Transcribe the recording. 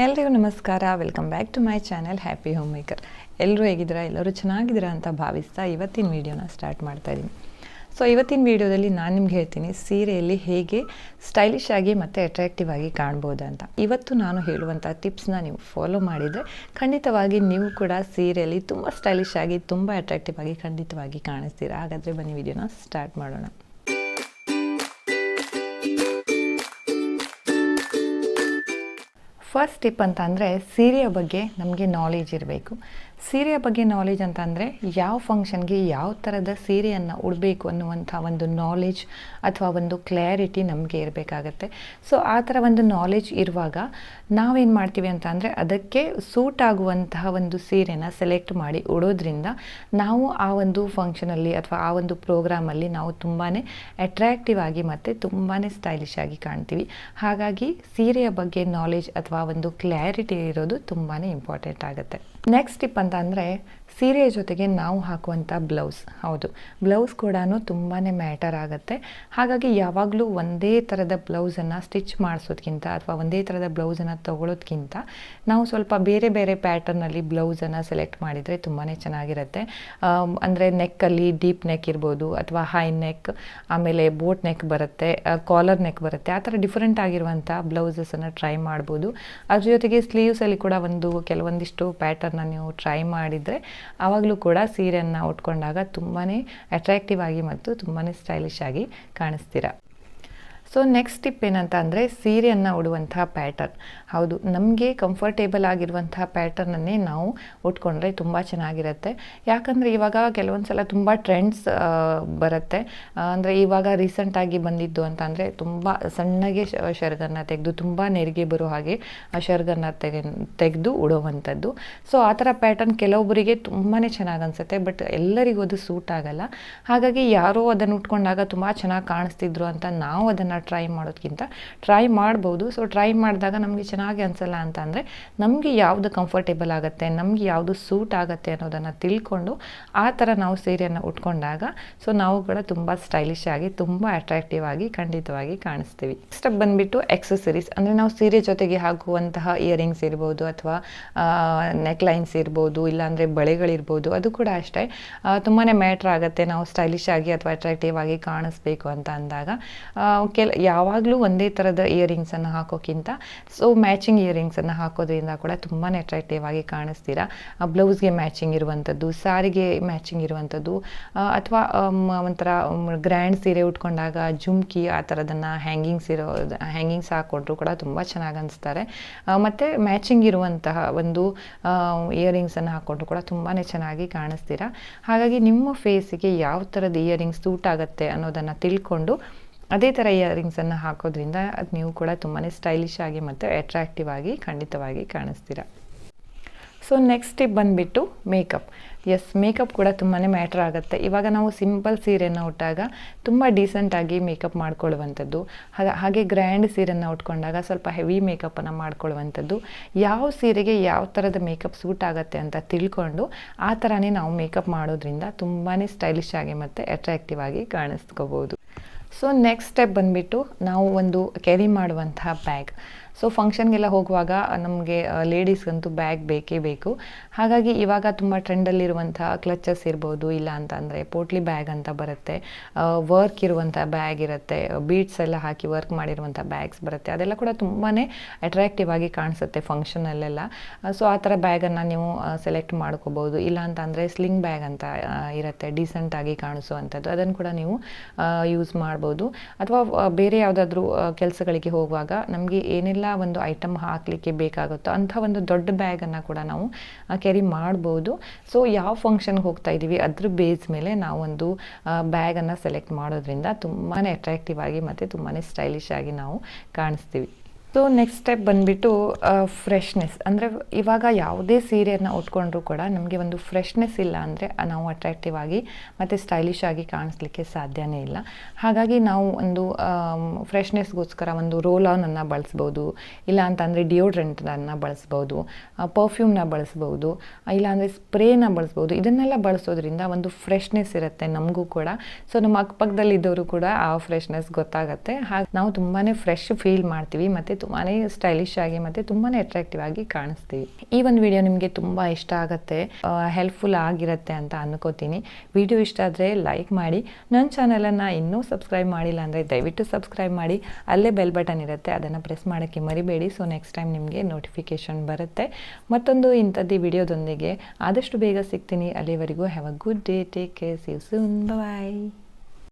ಎಲ್ರಿಗೂ ನಮಸ್ಕಾರ. Welcome back to my channel happy home maker. ಎಲ್ಲರೂ ಹೇಗಿದ್ದೀರಾ? ಎಲ್ಲರೂ ಚೆನ್ನಾಗಿದ್ದೀರಾ ಅಂತ ಭಾವಿಸ್ತಾ ಇವತ್ತಿನ ವೀಡಿಯೋನ ಸ್ಟಾರ್ಟ್ ಮಾಡ್ತಾ ಇದ್ದೀನಿ. ಸೊ ಇವತ್ತಿನ ವೀಡಿಯೋದಲ್ಲಿ ನಾನು ನಿಮ್ಗೆ ಹೇಳ್ತೀನಿ ಸೀರೆಯಲ್ಲಿ ಹೇಗೆ ಸ್ಟೈಲಿಶ್ ಆಗಿ ಮತ್ತು ಅಟ್ರಾಕ್ಟಿವ್ ಆಗಿ ಕಾಣ್ಬೋದು ಅಂತ. ಇವತ್ತು ನಾನು ಹೇಳುವಂಥ ಟಿಪ್ಸ್ನ ನೀವು ಫಾಲೋ ಮಾಡಿದರೆ ಖಂಡಿತವಾಗಿ ನೀವು ಕೂಡ ಸೀರೆಯಲ್ಲಿ ತುಂಬ ಸ್ಟೈಲಿಶ್ ಆಗಿ ತುಂಬ ಅಟ್ರಾಕ್ಟಿವ್ ಆಗಿ ಖಂಡಿತವಾಗಿ ಕಾಣಿಸ್ತೀರಾ. ಹಾಗಾದರೆ ಬನ್ನಿ ವಿಡಿಯೋನ ಸ್ಟಾರ್ಟ್ ಮಾಡೋಣ. ಫಸ್ಟ್ ಟಿಪ್ ಅಂತ ಅಂದರೆ ಸೀರೆಯ ಬಗ್ಗೆ ನಮಗೆ ನಾಲೆಜ್ ಇರಬೇಕು. ಸೀರೆಯ ಬಗ್ಗೆ ನಾಲೆಜ್ ಅಂತ ಅಂದರೆ ಯಾವ ಫಂಕ್ಷನ್ಗೆ ಯಾವ ಥರದ ಸೀರೆಯನ್ನು ಉಡಬೇಕು ಅನ್ನುವಂಥ ಒಂದು ನಾಲೆಜ್ ಅಥವಾ ಒಂದು ಕ್ಲಾರಿಟಿ ನಮಗೆ ಇರಬೇಕಾಗತ್ತೆ. ಸೊ ಆ ಥರ ಒಂದು ನಾಲೆಜ್ ಇರುವಾಗ ನಾವೇನು ಮಾಡ್ತೀವಿ ಅಂತ ಅಂದರೆ ಅದಕ್ಕೆ ಸೂಟ್ ಆಗುವಂತಹ ಒಂದು ಸೀರೆನ ಸೆಲೆಕ್ಟ್ ಮಾಡಿ ಉಡೋದ್ರಿಂದ ನಾವು ಆ ಒಂದು ಫಂಕ್ಷನಲ್ಲಿ ಅಥವಾ ಆ ಒಂದು ಪ್ರೋಗ್ರಾಮಲ್ಲಿ ನಾವು ತುಂಬಾ ಅಟ್ರಾಕ್ಟಿವ್ ಆಗಿ ಮತ್ತು ತುಂಬಾ ಸ್ಟೈಲಿಶ್ ಆಗಿ ಕಾಣ್ತೀವಿ. ಹಾಗಾಗಿ ಸೀರೆಯ ಬಗ್ಗೆ ನಾಲೆಜ್ ಅಥವಾ ಒಂದು ಕ್ಲಾರಿಟಿ ಇರೋದು ತುಂಬಾ ಇಂಪಾರ್ಟೆಂಟ್ ಆಗುತ್ತೆ. ನೆಕ್ಸ್ಟ್ ಟಿಪ್ ಅಂತ ಅಂದರೆ ಸೀರೆಯ ಜೊತೆಗೆ ನಾವು ಹಾಕುವಂಥ ಬ್ಲೌಸ್. ಹೌದು, ಬ್ಲೌಸ್ ಕೂಡ ತುಂಬಾ ಮ್ಯಾಟರ್ ಆಗುತ್ತೆ. ಹಾಗಾಗಿ ಯಾವಾಗಲೂ ಒಂದೇ ಥರದ ಬ್ಲೌಸನ್ನು ಸ್ಟಿಚ್ ಮಾಡಿಸೋದ್ಕಿಂತ ಅಥವಾ ಒಂದೇ ಥರದ ಬ್ಲೌಸನ್ನು ತೊಗೊಳೋದ್ಕಿಂತ ನಾವು ಸ್ವಲ್ಪ ಬೇರೆ ಬೇರೆ ಪ್ಯಾಟರ್ನಲ್ಲಿ ಬ್ಲೌಸನ್ನು ಸೆಲೆಕ್ಟ್ ಮಾಡಿದರೆ ತುಂಬಾ ಚೆನ್ನಾಗಿರುತ್ತೆ. ಅಂದರೆ ನೆಕ್ಕಲ್ಲಿ ಡೀಪ್ ನೆಕ್ ಇರ್ಬೋದು ಅಥವಾ ಹೈ ನೆಕ್, ಆಮೇಲೆ ಬೋಟ್ ನೆಕ್ ಬರುತ್ತೆ, ಕಾಲರ್ ನೆಕ್ ಬರುತ್ತೆ. ಆ ಥರ ಡಿಫ್ರೆಂಟ್ ಆಗಿರುವಂಥ ಬ್ಲೌಸಸನ್ನು ಟ್ರೈ ಮಾಡ್ಬೋದು. ಅದ್ರ ಜೊತೆಗೆ ಸ್ಲೀವ್ಸಲ್ಲಿ ಕೂಡ ಕೆಲವೊಂದಿಷ್ಟು ಪ್ಯಾಟರ್ನ ನೀವು ಟ್ರೈ ಮಾಡಿದರೆ ಆವಾಗಲೂ ಕೂಡ ಸೀರೆಯನ್ನು ಉಟ್ಕೊಂಡಾಗ ತುಂಬಾ ಅಟ್ರಾಕ್ಟಿವ್ ಆಗಿ ಮತ್ತು ತುಂಬಾ ಸ್ಟೈಲಿಶ್ ಆಗಿ ಕಾಣಿಸ್ತೀರ. ಸೊ ನೆಕ್ಸ್ಟ್ ಟಿಪ್ ಏನಂತ ಅಂದರೆ ಸೀರೆಯನ್ನು ಉಡುವಂತಹ ಪ್ಯಾಟರ್ನ್. ಹೌದು, ನಮಗೆ ಕಂಫರ್ಟೇಬಲ್ ಆಗಿರುವಂತಹ ಪ್ಯಾಟರ್ನನ್ನೇ ನಾವು ಉಟ್ಕೊಂಡ್ರೆ ತುಂಬ ಚೆನ್ನಾಗಿರುತ್ತೆ. ಯಾಕಂದರೆ ಇವಾಗ ಕೆಲವೊಂದು ಸಲ ತುಂಬ ಟ್ರೆಂಡ್ಸ್ ಬರುತ್ತೆ. ಅಂದರೆ ಇವಾಗ ರೀಸೆಂಟಾಗಿ ಬಂದಿದ್ದು ಅಂತ ಅಂದರೆ ತುಂಬ ಸಣ್ಣಗೆ ಶರ್ಗನ್ನು ತೆಗೆದು ತುಂಬ ನೆರಿಗೆ ಬರೋ ಹಾಗೆ ಶರ್ಗನ್ನು ತೆಗೆದು ಉಡುವಂಥದ್ದು. ಸೊ ಆ ಥರ ಪ್ಯಾಟರ್ನ್ ಕೆಲವೊಬ್ಬರಿಗೆ ತುಂಬಾ ಚೆನ್ನಾಗಿ ಅನಿಸುತ್ತೆ, ಬಟ್ ಎಲ್ಲರಿಗೂ ಅದು ಸೂಟ್ ಆಗಲ್ಲ. ಹಾಗಾಗಿ ಯಾರೋ ಅದನ್ನು ಉಟ್ಕೊಂಡಾಗ ತುಂಬ ಚೆನ್ನಾಗಿ ಕಾಣಿಸ್ತಿದ್ರು ಅಂತ ನಾವು ಅದನ್ನು ಟ್ರೈ ಮಾಡೋದಕ್ಕಿಂತ ಟ್ರೈ ಮಾಡ್ಬೋದು. ಸೊ ಟ್ರೈ ಮಾಡಿದಾಗ ನಮಗೆ ಚೆನ್ನಾಗಿ ಅನಿಸಲ್ಲ ಅಂತ ಅಂದರೆ ನಮಗೆ ಯಾವುದು ಕಂಫರ್ಟೇಬಲ್ ಆಗುತ್ತೆ, ನಮಗೆ ಯಾವುದು ಸೂಟ್ ಆಗುತ್ತೆ ಅನ್ನೋದನ್ನು ತಿಳ್ಕೊಂಡು ಆ ಥರ ನಾವು ಸೀರೆಯನ್ನು ಉಟ್ಕೊಂಡಾಗ ಸೊ ನಾವು ಕೂಡ ತುಂಬ ಸ್ಟೈಲಿಶ್ ಆಗಿ ತುಂಬ ಅಟ್ರಾಕ್ಟಿವ್ ಆಗಿ ಖಂಡಿತವಾಗಿ ಕಾಣಿಸ್ತೀವಿ. ನೆಕ್ಸ್ಟ್ ಬಂದುಬಿಟ್ಟು ಎಕ್ಸೆಸರೀಸ್. ಅಂದರೆ ನಾವು ಸೀರೆ ಜೊತೆಗೆ ಹಾಕುವಂತಹ ಇಯರಿಂಗ್ಸ್ ಇರ್ಬೋದು ಅಥವಾ ನೆಕ್ಲೈನ್ಸ್ ಇರ್ಬೋದು, ಇಲ್ಲಾಂದರೆ ಬಳೆಗಳಿರ್ಬೋದು, ಅದು ಕೂಡ ಅಷ್ಟೇ ತುಂಬಾ ಮ್ಯಾಟ್ರ್ ಆಗುತ್ತೆ. ನಾವು ಸ್ಟೈಲಿಶ್ ಆಗಿ ಅಥವಾ ಅಟ್ರಾಕ್ಟಿವ್ ಆಗಿ ಕಾಣಿಸ್ಬೇಕು ಅಂತ ಅಂದಾಗ ಯಾವಾಗಲೂ ಒಂದೇ ಥರದ ಇಯರಿಂಗ್ಸನ್ನು ಹಾಕೋಕ್ಕಿಂತ ಸೊ ಮ್ಯಾಚಿಂಗ್ ಇಯರಿಂಗ್ಸನ್ನು ಹಾಕೋದ್ರಿಂದ ಕೂಡ ತುಂಬಾ ಅಟ್ರಾಕ್ಟಿವ್ ಆಗಿ ಕಾಣಿಸ್ತೀರಾ. ಬ್ಲೌಸ್ಗೆ ಮ್ಯಾಚಿಂಗ್ ಇರುವಂಥದ್ದು, ಸಾರಿಗೆ ಮ್ಯಾಚಿಂಗ್ ಇರುವಂಥದ್ದು, ಅಥವಾ ಒಂಥರ ಗ್ರ್ಯಾಂಡ್ ಸೀರೆ ಉಟ್ಕೊಂಡಾಗ ಜುಮ್ಕಿ ಆ ಥರದನ್ನು ಹ್ಯಾಂಗಿಂಗ್ಸ್ ಹಾಕ್ಕೊಂಡ್ರು ಕೂಡ ತುಂಬ ಚೆನ್ನಾಗಿ ಅನಿಸ್ತಾರೆ. ಮತ್ತು ಮ್ಯಾಚಿಂಗ್ ಇರುವಂತಹ ಒಂದು ಇಯರಿಂಗ್ಸನ್ನು ಹಾಕ್ಕೊಂಡ್ರು ಕೂಡ ತುಂಬಾ ಚೆನ್ನಾಗಿ ಕಾಣಿಸ್ತೀರಾ. ಹಾಗಾಗಿ ನಿಮ್ಮ ಫೇಸಿಗೆ ಯಾವ ಥರದ ಇಯರಿಂಗ್ಸ್ ಸೂಟ್ ಆಗುತ್ತೆ ಅನ್ನೋದನ್ನು ತಿಳ್ಕೊಂಡು ಅದೇ ಥರ ಇಯರಿಂಗ್ಸನ್ನು ಹಾಕೋದ್ರಿಂದ ಅದು ನೀವು ಕೂಡ ತುಂಬಾ ಸ್ಟೈಲಿಶ್ ಆಗಿ ಮತ್ತು ಅಟ್ರಾಕ್ಟಿವ್ ಆಗಿ ಖಂಡಿತವಾಗಿ ಕಾಣಿಸ್ತೀರ. ಸೊ ನೆಕ್ಸ್ಟ್ ಟಿಪ್ ಬಂದುಬಿಟ್ಟು ಮೇಕಪ್. ಎಸ್, ಮೇಕಪ್ ಕೂಡ ತುಂಬಾ ಮ್ಯಾಟ್ರ್ ಆಗುತ್ತೆ. ಇವಾಗ ನಾವು ಸಿಂಪಲ್ ಸೀರೆಯನ್ನು ಉಟ್ಟಾಗ ತುಂಬ ಡೀಸೆಂಟಾಗಿ ಮೇಕಪ್ ಮಾಡ್ಕೊಳ್ಳುವಂಥದ್ದು, ಹಾಗೆ ಗ್ರ್ಯಾಂಡ್ ಸೀರೆಯನ್ನು ಉಟ್ಕೊಂಡಾಗ ಸ್ವಲ್ಪ ಹೆವಿ ಮೇಕಪ್ಪನ್ನು ಮಾಡ್ಕೊಳ್ಳುವಂಥದ್ದು. ಯಾವ ಸೀರೆಗೆ ಯಾವ ಥರದ ಮೇಕಪ್ ಸೂಟ್ ಆಗುತ್ತೆ ಅಂತ ತಿಳ್ಕೊಂಡು ಆ ಥರನೇ ನಾವು ಮೇಕಪ್ ಮಾಡೋದ್ರಿಂದ ತುಂಬಾ ಸ್ಟೈಲಿಶ್ ಆಗಿ ಮತ್ತು ಅಟ್ರಾಕ್ಟಿವ್ ಆಗಿ ಕಾಣಿಸ್ಕೋಬೋದು. ಸೊ ನೆಕ್ಸ್ಟ್ ಸ್ಟೆಪ್ ಬಂದುಬಿಟ್ಟು ನಾವು ಒಂದು ಕ್ಯಾರಿ ಮಾಡುವಂತಹ ಬ್ಯಾಗ್. ಸೊ ಫಂಕ್ಷನ್ಗೆಲ್ಲ ಹೋಗುವಾಗ ನಮಗೆ ಲೇಡೀಸ್ಗಂತೂ ಬ್ಯಾಗ್ ಬೇಕೇ ಬೇಕು. ಹಾಗಾಗಿ ಇವಾಗ ತುಂಬ ಟ್ರೆಂಡಲ್ಲಿರುವಂಥ ಕ್ಲಚಸ್ ಇರ್ಬೋದು, ಇಲ್ಲ ಅಂತ ಅಂದರೆ ಪೋಟ್ಲಿ ಬ್ಯಾಗ್ ಅಂತ ಬರುತ್ತೆ, ವರ್ಕ್ ಇರುವಂಥ ಬ್ಯಾಗ್ ಇರುತ್ತೆ, ಬೀಡ್ಸ್ ಎಲ್ಲ ಹಾಕಿ ವರ್ಕ್ ಮಾಡಿರುವಂಥ ಬ್ಯಾಗ್ಸ್ ಬರುತ್ತೆ. ಅದೆಲ್ಲ ಕೂಡ ತುಂಬಾ ಅಟ್ರಾಕ್ಟಿವ್ ಆಗಿ ಕಾಣಿಸುತ್ತೆ ಫಂಕ್ಷನಲ್ಲೆಲ್ಲ. ಸೊ ಆ ಥರ ಬ್ಯಾಗನ್ನು ನೀವು ಸೆಲೆಕ್ಟ್ ಮಾಡ್ಕೋಬೋದು. ಇಲ್ಲ ಅಂತ ಅಂದರೆ ಸ್ಲಿಂಗ್ ಬ್ಯಾಗ್ ಅಂತ ಇರುತ್ತೆ, ಡೀಸೆಂಟಾಗಿ ಕಾಣಿಸುವಂಥದ್ದು, ಅದನ್ನು ಕೂಡ ನೀವು ಯೂಸ್ ಮಾಡ್ಬೋದು. ಅಥವಾ ಬೇರೆ ಯಾವುದಾದ್ರೂ ಕೆಲಸಗಳಿಗೆ ಹೋಗುವಾಗ ನಮಗೆ ಏನೆಲ್ಲ ಒಂದು ಐಟಮ್ ಹಾಕಲಿಕ್ಕೆ ಬೇಕಾಗುತ್ತೋ ಅಂಥ ಒಂದು ದೊಡ್ಡ ಬ್ಯಾಗನ್ನು ಕೂಡ ನಾವು ಕ್ಯಾರಿ ಮಾಡ್ಬೋದು. ಸೊ ಯಾವ ಫಂಕ್ಷನ್ಗೆ ಹೋಗ್ತಾ ಇದ್ದೀವಿ ಅದ್ರ ಬೇಸ್ ಮೇಲೆ ನಾವೊಂದು ಬ್ಯಾಗನ್ನು ಸೆಲೆಕ್ಟ್ ಮಾಡೋದ್ರಿಂದ ತುಂಬಾ ಅಟ್ರಾಕ್ಟಿವ್ ಆಗಿ ಮತ್ತು ತುಂಬಾ ಸ್ಟೈಲಿಶ್ ಆಗಿ ನಾವು ಕಾಣಿಸ್ತೀವಿ. ಸೊ ನೆಕ್ಸ್ಟ್ ಸ್ಟೆಪ್ ಬಂದುಬಿಟ್ಟು ಫ್ರೆಶ್ನೆಸ್. ಅಂದರೆ ಇವಾಗ ಯಾವುದೇ ಸೀರೆಯನ್ನು ಉಟ್ಕೊಂಡ್ರೂ ಕೂಡ ನಮಗೆ ಒಂದು ಫ್ರೆಶ್ನೆಸ್ ಇಲ್ಲ ಅಂದರೆ ನಾವು ಅಟ್ರಾಕ್ಟಿವ್ ಆಗಿ ಮತ್ತು ಸ್ಟೈಲಿಶ್ ಆಗಿ ಕಾಣಿಸ್ಲಿಕ್ಕೆ ಸಾಧ್ಯನೇ ಇಲ್ಲ. ಹಾಗಾಗಿ ನಾವು ಒಂದು ಫ್ರೆಶ್ನೆಸ್ಗೋಸ್ಕರ ಒಂದು ರೋಲ್ ಆನನ್ನು ಬಳಸ್ಬೋದು, ಇಲ್ಲ ಅಂತಂದರೆ ಡಿಯೋಡ್ರೆಂಟನ್ನು ಬಳಸ್ಬೋದು, ಪರ್ಫ್ಯೂಮ್ನ ಬಳಸ್ಬೋದು, ಇಲ್ಲಾಂದರೆ ಸ್ಪ್ರೇನ ಬಳಸ್ಬೋದು. ಇದನ್ನೆಲ್ಲ ಬಳಸೋದ್ರಿಂದ ಒಂದು ಫ್ರೆಶ್ನೆಸ್ ಇರುತ್ತೆ ನಮಗೂ ಕೂಡ. ಸೊ ನಮ್ಮ ಅಕ್ಕಪಕ್ಕದಲ್ಲಿದ್ದವರು ಕೂಡ ಆ ಫ್ರೆಶ್ನೆಸ್ ಗೊತ್ತಾಗುತ್ತೆ. ಹಾಗೆ ನಾವು ತುಂಬಾ ಫ್ರೆಶ್ ಫೀಲ್ ಮಾಡ್ತೀವಿ ಮತ್ತು ತುಂಬಾ ಸ್ಟೈಲಿಶ್ ಆಗಿ ಮತ್ತು ತುಂಬಾ ಅಟ್ರಾಕ್ಟಿವ್ ಆಗಿ ಕಾಣಿಸ್ತೀವಿ. ಈ ಒಂದು ವಿಡಿಯೋ ನಿಮಗೆ ತುಂಬ ಇಷ್ಟ ಆಗುತ್ತೆ, ಹೆಲ್ಪ್ಫುಲ್ ಆಗಿರುತ್ತೆ ಅಂತ ಅನ್ಕೋತೀನಿ. ವಿಡಿಯೋ ಇಷ್ಟ ಆದರೆ ಲೈಕ್ ಮಾಡಿ. ನನ್ನ ಚಾನಲನ್ನು ಇನ್ನೂ ಸಬ್ಸ್ಕ್ರೈಬ್ ಮಾಡಿಲ್ಲ ಅಂದರೆ ದಯವಿಟ್ಟು ಸಬ್ಸ್ಕ್ರೈಬ್ ಮಾಡಿ. ಅಲ್ಲೇ ಬೆಲ್ ಬಟನ್ ಇರುತ್ತೆ, ಅದನ್ನು ಪ್ರೆಸ್ ಮಾಡೋಕ್ಕೆ ಮರಿಬೇಡಿ. ಸೊ ನೆಕ್ಸ್ಟ್ ಟೈಮ್ ನಿಮಗೆ ನೋಟಿಫಿಕೇಷನ್ ಬರುತ್ತೆ. ಮತ್ತೊಂದು ಇಂಥದ್ದು ವಿಡಿಯೋದೊಂದಿಗೆ ಆದಷ್ಟು ಬೇಗ ಸಿಗ್ತೀನಿ. ಅಲ್ಲಿವರೆಗೂ have a good day, take care, see you soon, bye.